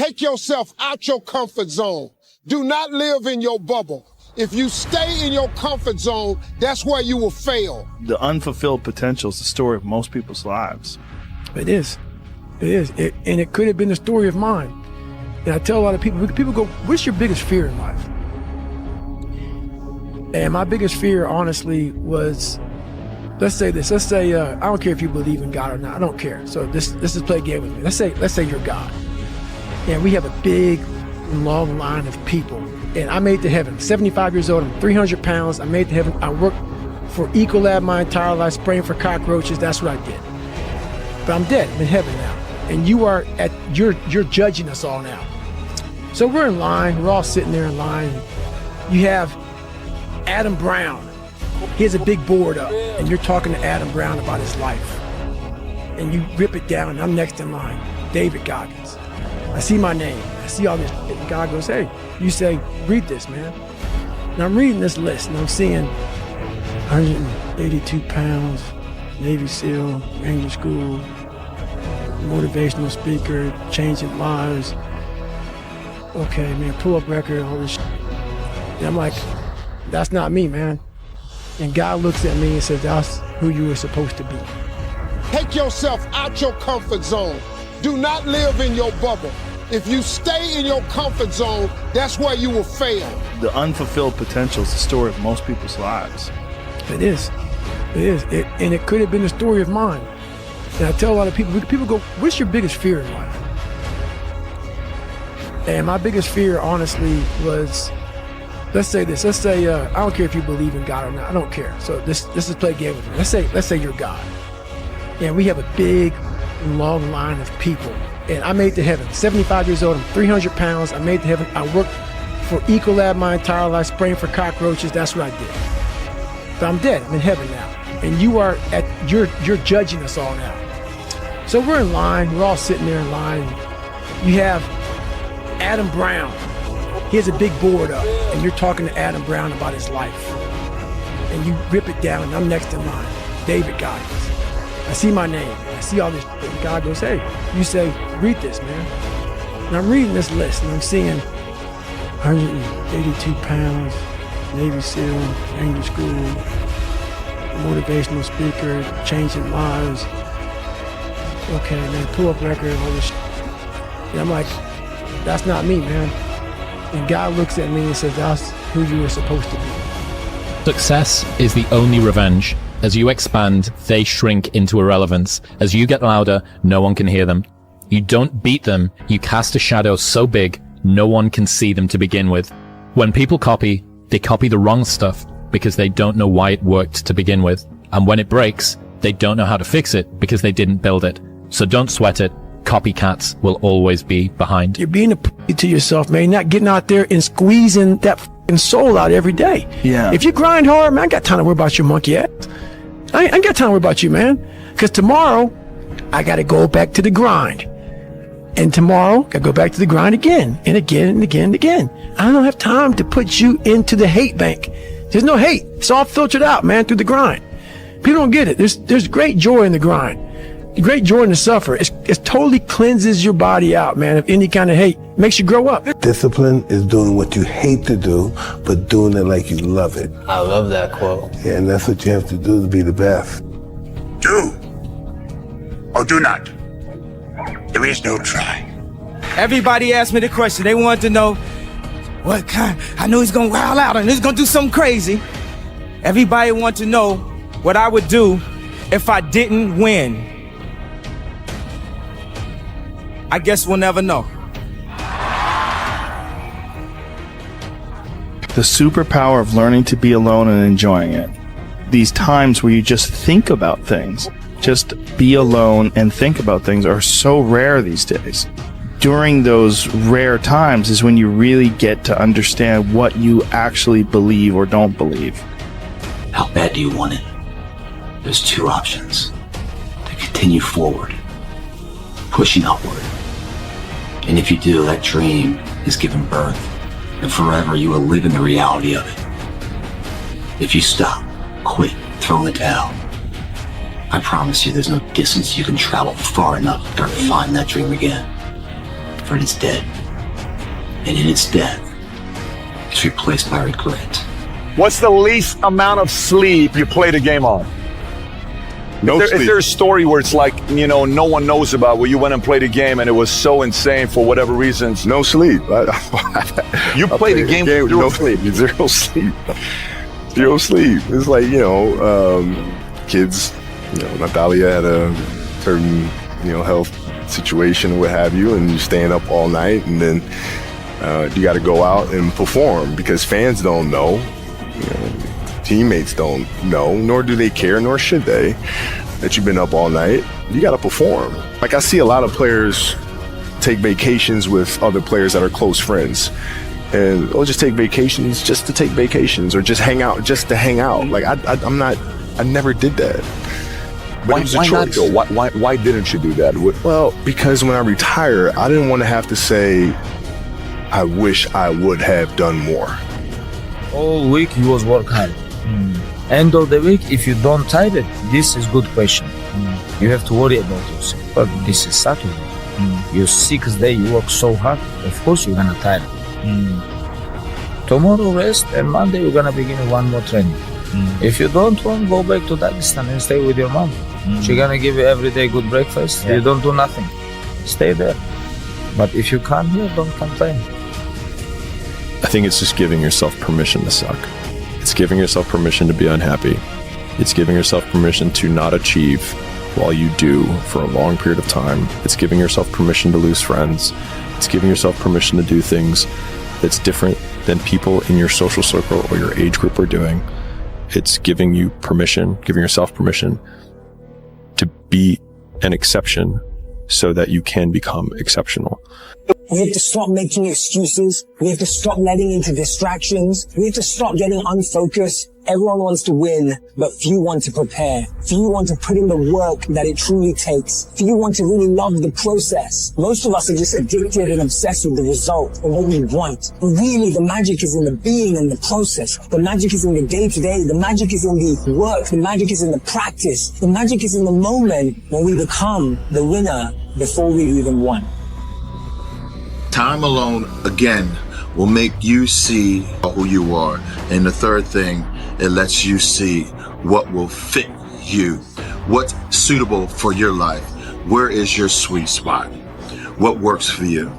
Take yourself out your comfort zone. Do not live in your bubble. If you stay in your comfort zone, that's where you will fail. The unfulfilled potential is the story of most people's lives. It is. And it could have been the story of mine. And I tell a lot of people go, what's your biggest fear in life? And my biggest fear, honestly, was, let's say this. Let's say, I don't care if you believe in God or not. I don't care. So this is play a game with me. Let's say you're God. And we have a big, long line of people. And I made it to heaven. 75 years old, I'm 300 pounds. I made it to heaven. I worked for Ecolab my entire life, spraying for cockroaches. That's what I did. But I'm dead. I'm in heaven now. And you're judging us all now. So we're in line. We're all sitting there in line. You have Adam Brown. He has a big board up, and you're talking to Adam Brown about his life. And you rip it down, and I'm next in line, David Goggins. I see my name. I see all this. And God goes, hey, you say, read this, man. And I'm reading this list, and I'm seeing 182 pounds, Navy SEAL, Ranger School, motivational speaker, changing lives. Okay, man, pull-up record, all this shit. And I'm like, that's not me, man. And God looks at me and says, that's who you were supposed to be. Take yourself out your comfort zone. Do not live in your bubble. If you stay in your comfort zone, that's where you will fail. The unfulfilled potential is the story of most people's lives. It is. And it could have been the story of mine. And I tell a lot of people go, what's your biggest fear in life? And my biggest fear, honestly, was, let's say this. Let's say, I don't care if you believe in God or not. I don't care. So this is play a game with me. Let's say you're God. And we have a big, long line of people. And I made it to heaven. 75 years old, I'm 300 pounds. I made it to heaven. I worked for Ecolab my entire life, spraying for cockroaches. That's what I did. But I'm dead. I'm in heaven now. And you're judging us all now. So we're in line. We're all sitting there in line. You have Adam Brown. He has a big board up, and you're talking to Adam Brown about his life. And you rip it down, and I'm next in line, David Goggins. I see my name. I see all this. And God goes, hey, you say, read this, man. And I'm reading this list, and I'm seeing 182 pounds, Navy SEAL, Ranger School, motivational speaker, changing lives. Okay, man, pull-up record, all this shit. And I'm like, that's not me, man. And God looks at me and says, that's who you were supposed to be. Success is the only revenge. As you expand, they shrink into irrelevance. As you get louder, no one can hear them. You don't beat them, you cast a shadow so big, no one can see them to begin with. When people copy, they copy the wrong stuff because they don't know why it worked to begin with. And when it breaks, they don't know how to fix it because they didn't build it. So don't sweat it. Copycats will always be behind. You're being a p*** to yourself, man. You're not getting out there and squeezing that f***ing soul out every day. Yeah. If you grind hard, man, I ain't got time to worry about your monkey ass. I ain't got time to worry about you, man. Because tomorrow, I got to go back to the grind. And tomorrow, I go back to the grind again and again and again and again. I don't have time to put you into the hate bank. There's no hate. It's all filtered out, man, through the grind. People don't get it. There's great joy in the grind. Great joy in the suffer. It totally cleanses your body out, man, of any kind of hate. Makes you grow up. Discipline is doing what you hate to do, but doing it like you love it. I love that quote. Yeah, and that's what you have to do to be the best. Do or do not. There is no try. Everybody asked me the question. They wanted to know what kind. I know he's gonna wild out and he's gonna do something crazy. Everybody wanted to know what I would do if I didn't win. I guess we'll never know. The superpower of learning to be alone and enjoying it. These times where you just think about things, just be alone and think about things, are so rare these days. During those rare times is when you really get to understand what you actually believe or don't believe. How bad do you want it? There's two options. To continue forward, pushing upward. And if you do, that dream is given birth, and forever you will live in the reality of it. If you stop, quit, throw it down, I promise you there's no distance you can travel far enough to find that dream again. effort is dead. And in its death, it's replaced by regret. What's the least amount of sleep you played a game on? Is there a story where it's like, no one knows about, where you went and played a game and it was so insane for whatever reasons? No sleep. You played a game with no sleep. Zero sleep. Zero sleep. It's like, kids, Natalia had a certain, health situation or what have you, and you're staying up all night, and then you got to go out and perform because fans don't know. Teammates don't know, nor do they care, nor should they, that you've been up all night. You got to perform. Like, I see a lot of players take vacations with other players that are close friends, and they'll just take vacations just to take vacations, or just hang out just to hang out. Like, I never did that. But it was a choice. Why didn't you do that? Well, because when I retire, I didn't want to have to say, I wish I would have done more. All week you was work hard. End of the week, if you don't type it, this is good question. You have to worry about yourself. But this is Saturday. Your 6th day, you work so hard. Of course you're gonna tire. Tomorrow rest, and Monday you're gonna begin one more training. If you don't want, go back to Dagestan and stay with your mom. She's gonna give you every day good breakfast. You don't do nothing. Stay there. But if you come here, don't complain. I think it's just giving yourself permission to suck. It's giving yourself permission to be unhappy. It's giving yourself permission to not achieve while you do for a long period of time. It's giving yourself permission to lose friends. It's giving yourself permission to do things that's different than people in your social circle or your age group are doing. It's giving you permission, giving yourself permission to be an exception so that you can become exceptional. We have to stop making excuses. We have to stop letting into distractions. We have to stop getting unfocused. Everyone wants to win, but few want to prepare. Few want to put in the work that it truly takes. Few want to really love the process. Most of us are just addicted and obsessed with the result of what we want. But really, the magic is in the being and the process. The magic is in the day-to-day. The magic is in the work. The magic is in the practice. The magic is in the moment when we become the winner before we even won. Time alone, again, will make you see who you are. And the third thing, it lets you see what will fit you, what's suitable for your life. Where is your sweet spot? What works for you?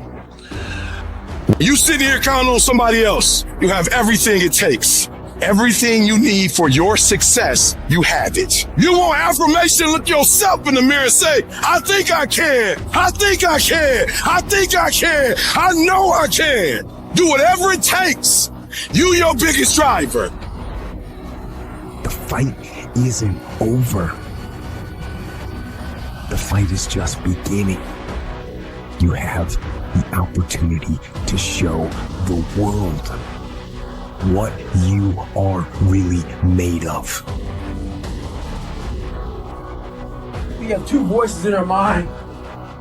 You sitting here counting on somebody else. You have everything it takes. Everything you need for your success, you have it. You want affirmation? Look yourself in the mirror and say, I think I can. I think I can. I think I can. I know I can. Do whatever it takes. You your biggest driver. The fight isn't over. The fight is just beginning. You have the opportunity to show the world what you are really made of. We have two voices in our mind.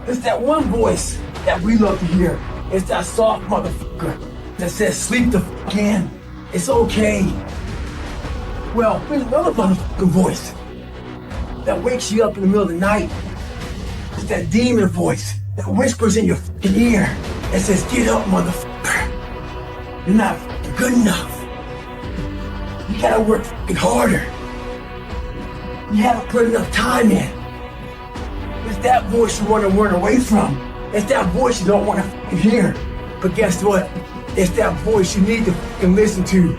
It's that one voice that we love to hear. It's that soft motherfucker that says, sleep the fuck in. It's okay. Well, there's another motherfucking voice that wakes you up in the middle of the night. It's that demon voice that whispers in your fucking ear and says, get up, motherfucker. You're not fucking good enough. You gotta work fucking harder. You haven't put enough time in. It's that voice you want to run away from. It's that voice you don't want to fucking hear. But guess what? It's that voice you need to fucking listen to.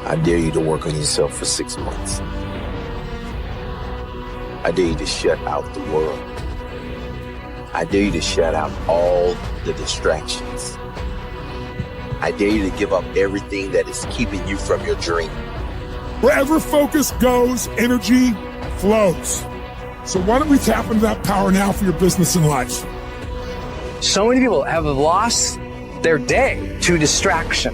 I dare you to work on yourself for 6 months. I dare you to shut out the world. I dare you to shut out all the distractions. I dare you to give up everything that is keeping you from your dream. Wherever focus goes, energy flows. So why don't we tap into that power now for your business and life? So many people have lost their day to distraction.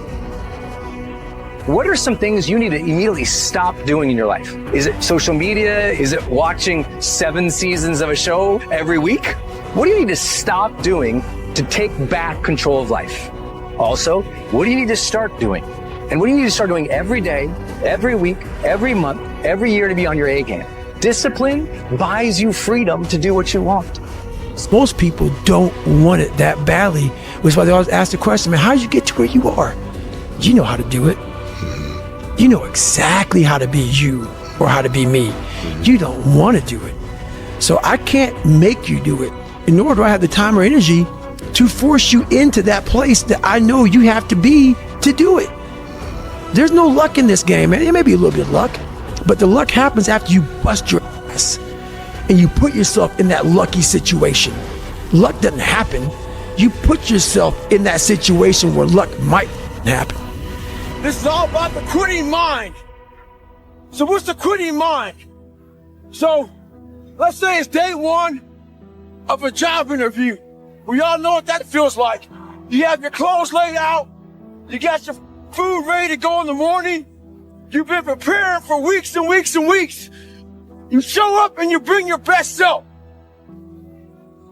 What are some things you need to immediately stop doing in your life? Is it social media? Is it watching 7 seasons of a show every week? What do you need to stop doing to take back control of life? Also, what do you need to start doing? And what do you need to start doing every day, every week, every month, every year to be on your A game? Discipline buys you freedom to do what you want. Most people don't want it that badly, which is why they always ask the question, man, how did you get to where you are? You know how to do it. You know exactly how to be you or how to be me. You don't want to do it. So I can't make you do it, nor do I have the time or energy to force you into that place that I know you have to be to do it. There's no luck in this game, man. It may be a little bit of luck, but the luck happens after you bust your ass and you put yourself in that lucky situation. Luck doesn't happen. You put yourself in that situation where luck might happen. This is all about the quitting mind. So what's the quitting mind? So let's say it's day one of a job interview. We all know what that feels like. You have your clothes laid out. You got your food ready to go in the morning. You've been preparing for weeks and weeks and weeks. You show up and you bring your best self.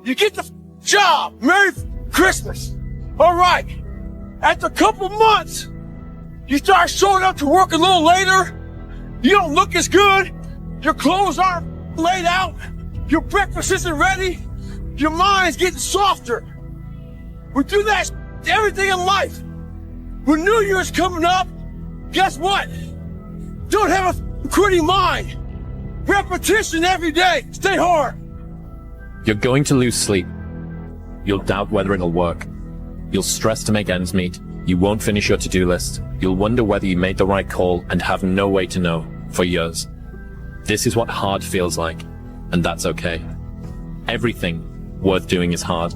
You get the job. Merry Christmas. All right. After a couple months, you start showing up to work a little later. You don't look as good. Your clothes aren't laid out. Your breakfast isn't ready. Your mind's getting softer. We do that to everything in life. When New Year's coming up, guess what? Don't have a quitting mind. Repetition every day. Stay hard. You're going to lose sleep. You'll doubt whether it'll work. You'll stress to make ends meet. You won't finish your to-do list. You'll wonder whether you made the right call and have no way to know for years. This is what hard feels like, and that's okay. Everything worth doing is hard,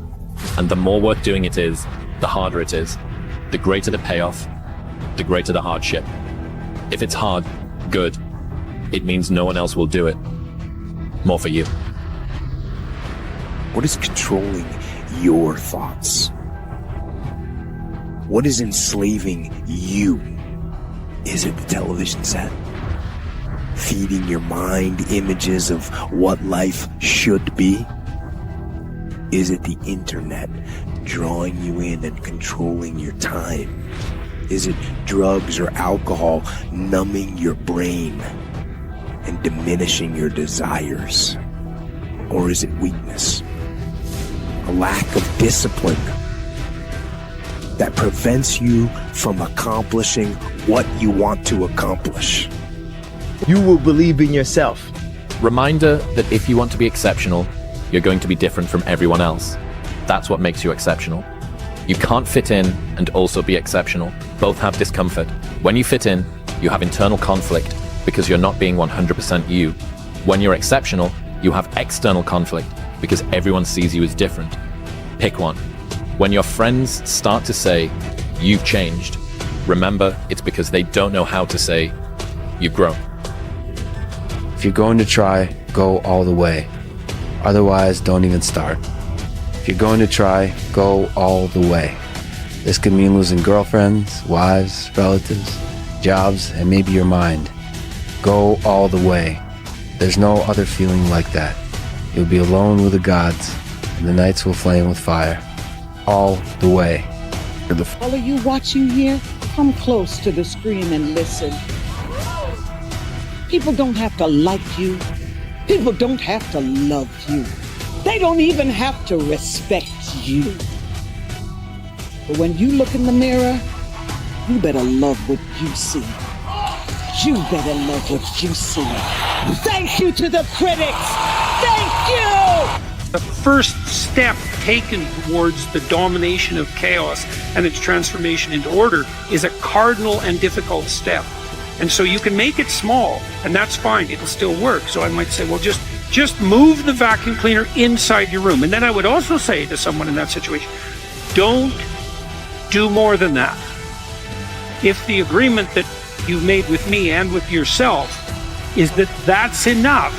and the more worth doing it is, the harder it is. The greater the payoff, the greater the hardship. If it's hard, good. It means no one else will do it. More for you. What is controlling your thoughts? What is enslaving you? Is it the television set? Feeding your mind images of what life should be? Is it the internet drawing you in and controlling your time? Is it drugs or alcohol numbing your brain and diminishing your desires? Or is it weakness? A lack of discipline that prevents you from accomplishing what you want to accomplish? You will believe in yourself. Reminder that if you want to be exceptional, you're going to be different from everyone else. That's what makes you exceptional. You can't fit in and also be exceptional. Both have discomfort. When you fit in, you have internal conflict because you're not being 100% you. When you're exceptional, you have external conflict because everyone sees you as different. Pick one. When your friends start to say, you've changed, remember it's because they don't know how to say, you've grown. If you're going to try, go all the way. Otherwise, don't even start. If you're going to try, go all the way. This could mean losing girlfriends, wives, relatives, jobs, and maybe your mind. Go all the way. There's no other feeling like that. You'll be alone with the gods, and the nights will flame with fire. All the way. All of you watching here, come close to the screen and listen. People don't have to like you. People don't have to love you. They don't even have to respect you. But when you look in the mirror, you better love what you see. You better love what you see. Thank you to the critics. Thank you. The first step taken towards the domination of chaos and its transformation into order is a cardinal and difficult step. And so you can make it small, and that's fine. It'll still work. So I might say, well, just move the vacuum cleaner inside your room. And then I would also say to someone in that situation, don't do more than that. If the agreement that you made with me and with yourself is that that's enough,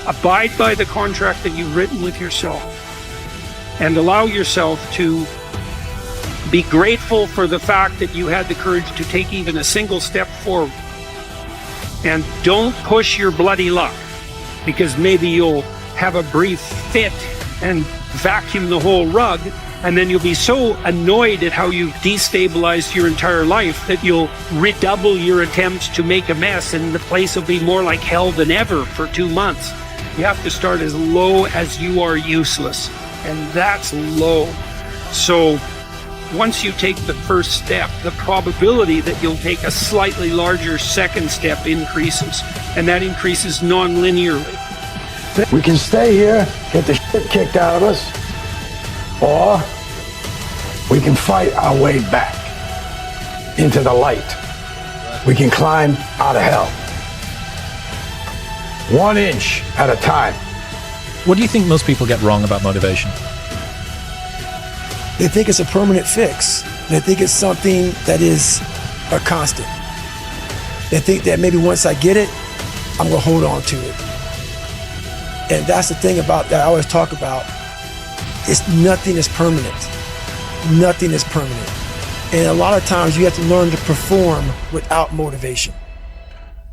abide by the contract that you've written with yourself and allow yourself to be grateful for the fact that you had the courage to take even a single step forward. And don't push your bloody luck, because maybe you'll have a brief fit and vacuum the whole rug, and then you'll be so annoyed at how you've destabilized your entire life that you'll redouble your attempts to make a mess, and the place will be more like hell than ever for 2 months. You have to start as low as you are useless, and that's low. So once you take the first step, the probability that you'll take a slightly larger second step increases, and that increases non-linearly. We can stay here, get the shit kicked out of us, or we can fight our way back into the light. We can climb out of hell. 1 inch at a time. What do you think most people get wrong about motivation? They think it's a permanent fix. They think it's something that is a constant. They think that maybe once I get it, I'm gonna hold on to it. And that's the thing about that I always talk about. Nothing is permanent. Nothing is permanent. And a lot of times you have to learn to perform without motivation.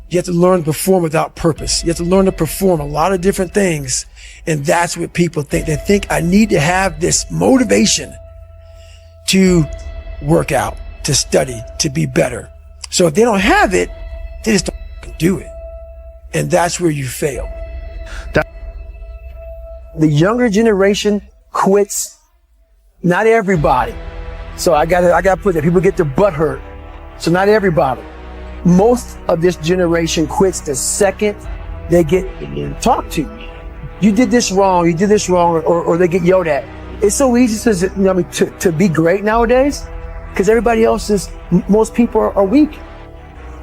You have to learn to perform without purpose. You have to learn to perform a lot of different things. And that's what people think. They think I need to have this motivation to work out, to study, to be better. So if they don't have it, they just don't do it. And that's where you fail. The younger generation quits. Not everybody. So I gotta put that. People get their butt hurt. So not everybody. Most of this generation quits the second they get talked to. You did this wrong, or they get yelled at. It's so easy to be great nowadays because everybody else most people are weak.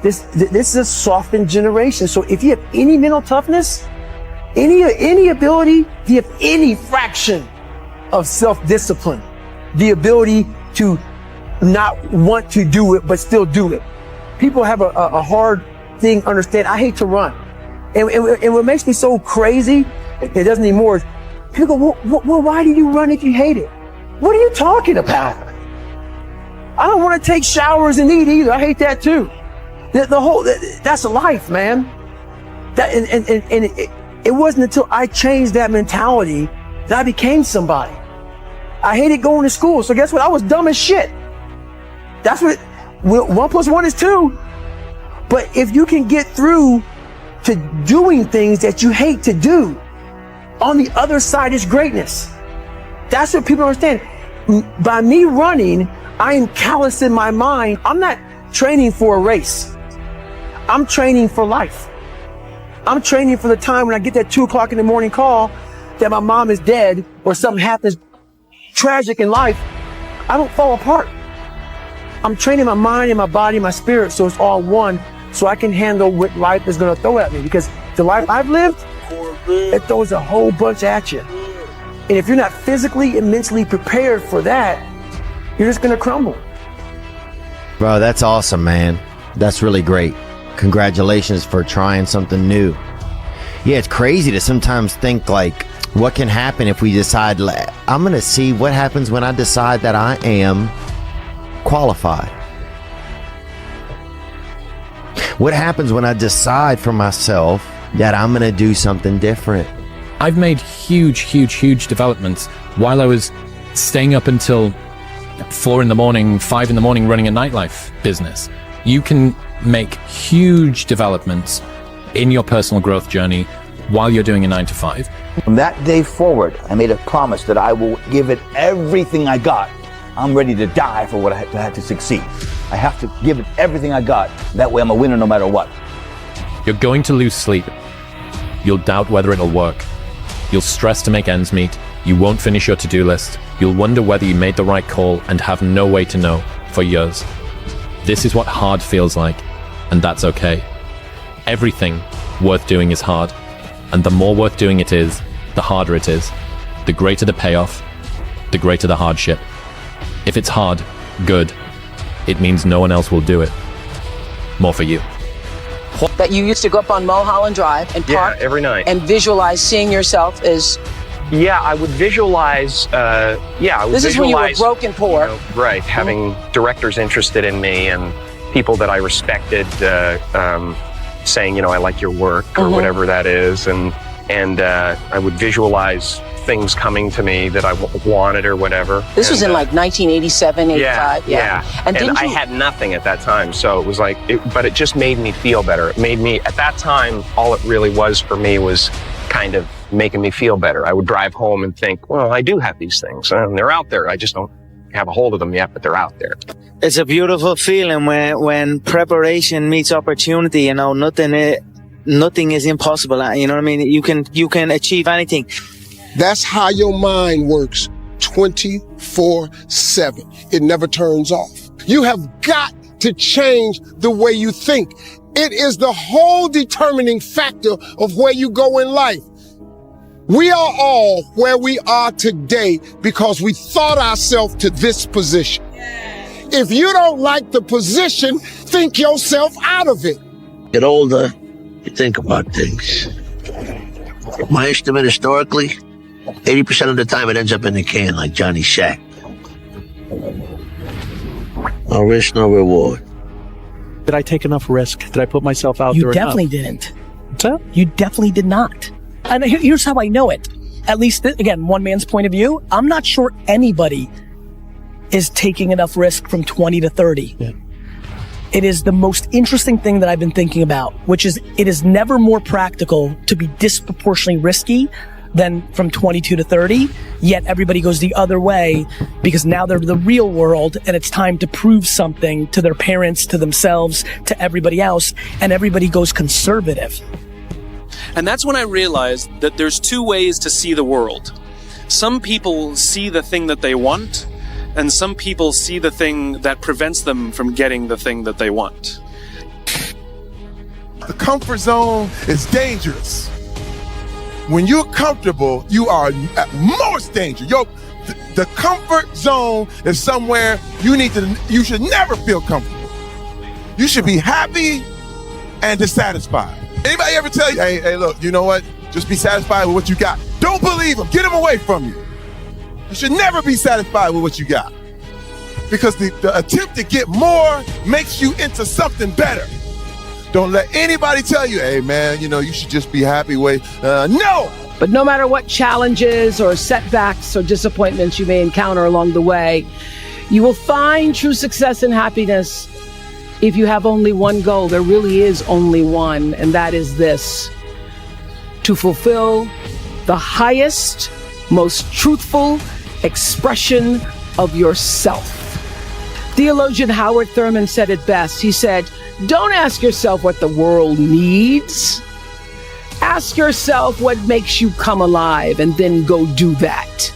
This is a softened generation. So if you have any mental toughness, any ability, if you have any fraction of self-discipline, the ability to not want to do it but still do it. People have a hard thing to understand. I hate to run. And what makes me so crazy, it doesn't anymore, is people go, well, why do you run if you hate it? What are you talking about? I don't want to take showers and eat either. I hate that too. That's a life, man. It wasn't until I changed that mentality that I became somebody. I hated going to school. So guess what? I was dumb as shit. That's what 1 + 1 is 2. But if you can get through to doing things that you hate to do, on the other side is greatness. That's what people understand. By me running, I am callous in my mind. I'm not training for a race. I'm training for life. I'm training for the time when I get that 2 o'clock in the morning call that my mom is dead or something happens tragic in life. I don't fall apart. I'm training my mind and my body and my spirit so it's all one, so I can handle what life is going to throw at me. Because the life I've lived, it throws a whole bunch at you. And if you're not physically and mentally prepared for that, you're just going to crumble. Bro, that's awesome, man. That's really great. Congratulations for trying something new. Yeah, it's crazy to sometimes think like, what can happen if we decide, I'm going to see what happens when I decide that I am qualified. What happens when I decide for myself that I'm going to do something different? I've made huge developments while I was staying up until 4 in the morning, 5 in the morning running a nightlife business. You can make huge developments in your personal growth journey while you're doing a 9 to 5. From that day forward, I made a promise that I will give it everything I got. I'm ready to die for what I had to succeed. I have to give it everything I got. That way I'm a winner no matter what. You're going to lose sleep. You'll doubt whether it'll work. You'll stress to make ends meet. You won't finish your to-do list. You'll wonder whether you made the right call and have no way to know for years. This is what hard feels like, and that's okay. Everything worth doing is hard, and the more worth doing it is, the harder it is. The greater the payoff, the greater the hardship. If it's hard, good. It means no one else will do it. More for you. That you used to go up on Mulholland Drive and park every night and visualize seeing yourself as... Yeah, I would visualize, This is when you were broken poor. Right, having directors interested in me and people that I respected saying, I like your work or whatever that is. And I would visualize things coming to me that I wanted or whatever. This was in like 1987, 85. Yeah. And I had nothing at that time. So it was like, but it just made me feel better. It made me, at that time, all it really was for me was kind of making me feel better. I would drive home and think, well, I do have these things and they're out there. I just don't have a hold of them yet, but they're out there. It's a beautiful feeling when preparation meets opportunity. You know, nothing is impossible. You know what I mean? You can achieve anything. That's how your mind works 24/7. It never turns off. You have got to change the way you think. It is the whole determining factor of where you go in life. We are all where we are today because we thought ourselves to this position. If you don't like the position, think yourself out of it. Get older, you think about things. My estimate historically, 80% of the time it ends up in the can like Johnny Shack. No risk, no reward. Did I take enough risk? Did I put myself out there You definitely enough? didn't. What's that? You definitely did not. And here's how I know it. At least, again, one man's point of view. I'm not sure anybody is taking enough risk from 20 to 30. Yeah. It is the most interesting thing that I've been thinking about, which is it is never more practical to be disproportionately risky than from 22 to 30, yet everybody goes the other way because now they're the real world and it's time to prove something to their parents, to themselves, to everybody else, and everybody goes conservative. And that's when I realized that there's two ways to see the world. Some people see the thing that they want, and some people see the thing that prevents them from getting the thing that they want. The comfort zone is dangerous. When you're comfortable, you are at most danger. The comfort zone is somewhere you should never feel comfortable. You should be happy and dissatisfied. Anybody ever tell you, hey, look, you know what? Just be satisfied with what you got. Don't believe them. Get them away from you. You should never be satisfied with what you got. Because the attempt to get more makes you into something better. Don't let anybody tell you, hey, man, you know, you should just be happy with, no! But no matter what challenges or setbacks or disappointments you may encounter along the way, you will find true success and happiness if you have only one goal. There really is only one, and that is this: to fulfill the highest, most truthful expression of yourself. Theologian Howard Thurman said it best. He said, don't ask yourself what the world needs. Ask yourself what makes you come alive, and then go do that.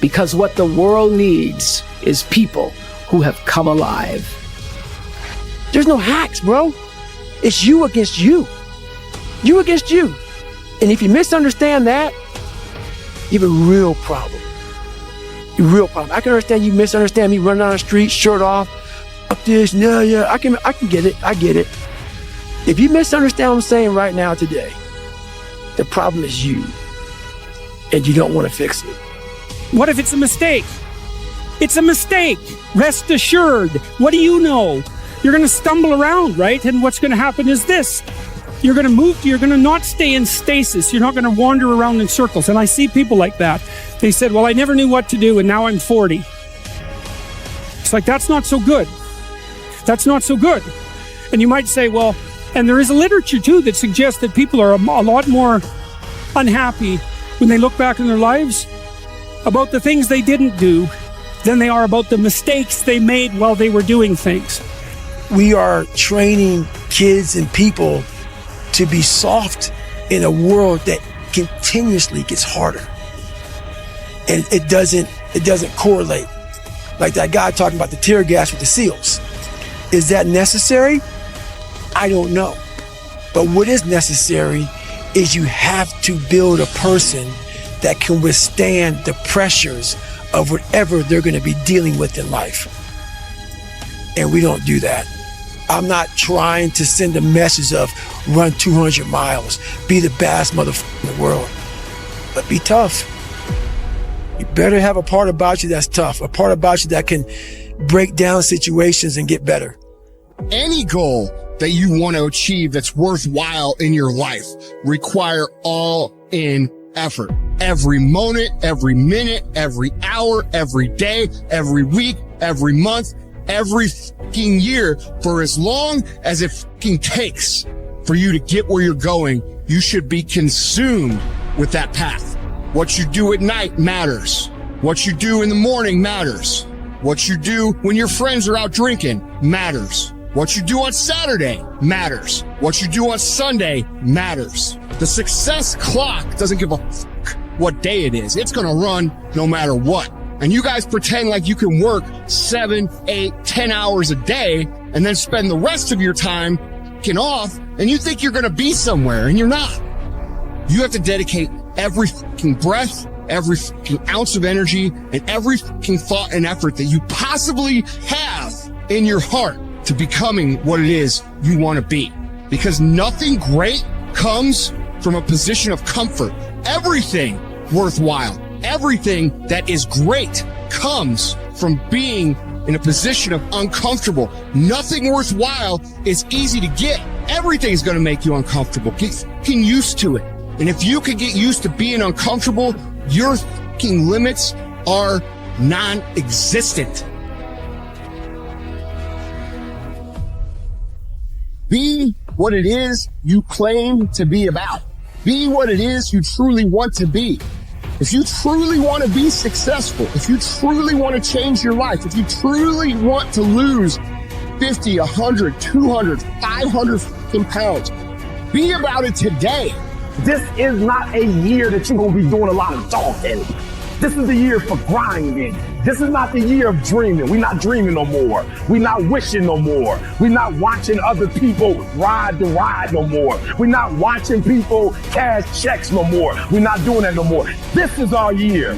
Because what the world needs is people who have come alive. There's no hacks, bro. It's you against you. You against you. And if you misunderstand that, you have a real problem. A real problem. I can understand you misunderstand me running down the street, shirt off, up this, yeah, I can get it. I get it. If you misunderstand what I'm saying right now today, the problem is you. And you don't want to fix it. What if it's a mistake? It's a mistake. Rest assured. What do you know? You're going to stumble around, right? And what's going to happen is this. You're going to move, you're going to not stay in stasis. You're not going to wander around in circles. And I see people like that. They said, well, I never knew what to do, and now I'm 40. It's like, that's not so good. That's not so good. And you might say, well, and there is a literature too that suggests that people are a lot more unhappy when they look back in their lives about the things they didn't do than they are about the mistakes they made while they were doing things. We are training kids and people to be soft in a world that continuously gets harder. And it doesn't correlate. Like that guy talking about the tear gas with the SEALs. Is that necessary? I don't know. But what is necessary is you have to build a person that can withstand the pressures of whatever they're going to be dealing with in life. And we don't do that. I'm not trying to send a message of run 200 miles, be the baddest motherfucker in the world, but be tough. You better have a part about you that's tough, a part about you that can break down situations and get better. Any goal that you want to achieve that's worthwhile in your life require all-in effort. Every moment, every minute, every hour, every day, every week, every month, every fucking year, for as long as it fucking takes for you to get where you're going, you should be consumed with that path. What you do at night matters. What you do in the morning matters. What you do when your friends are out drinking matters. What you do on Saturday matters. What you do on Sunday matters. The success clock doesn't give a fuck what day it is. It's gonna run no matter what. And you guys pretend like you can work 7, 8, 10 hours a day and then spend the rest of your time f***ing off, and you think you're gonna be somewhere, and you're not. You have to dedicate every fucking breath, every fucking ounce of energy, and every fucking thought and effort that you possibly have in your heart to becoming what it is you want to be. Because nothing great comes from a position of comfort. Everything worthwhile, everything that is great comes from being in a position of uncomfortable. Nothing worthwhile is easy to get. Everything's going to make you uncomfortable. Get fucking used to it. And if you could get used to being uncomfortable, your fucking limits are non-existent. Be what it is you claim to be about. Be what it is you truly want to be. If you truly want to be successful, if you truly want to change your life, if you truly want to lose 50, 100, 200, 500 fucking pounds, be about it today. This is not a year that you're going to be doing a lot of talking. This is the year for grinding. This is not the year of dreaming. We're not dreaming no more. We're not wishing no more. We're not watching other people ride the ride no more. We're not watching people cash checks no more. We're not doing that no more. This is our year.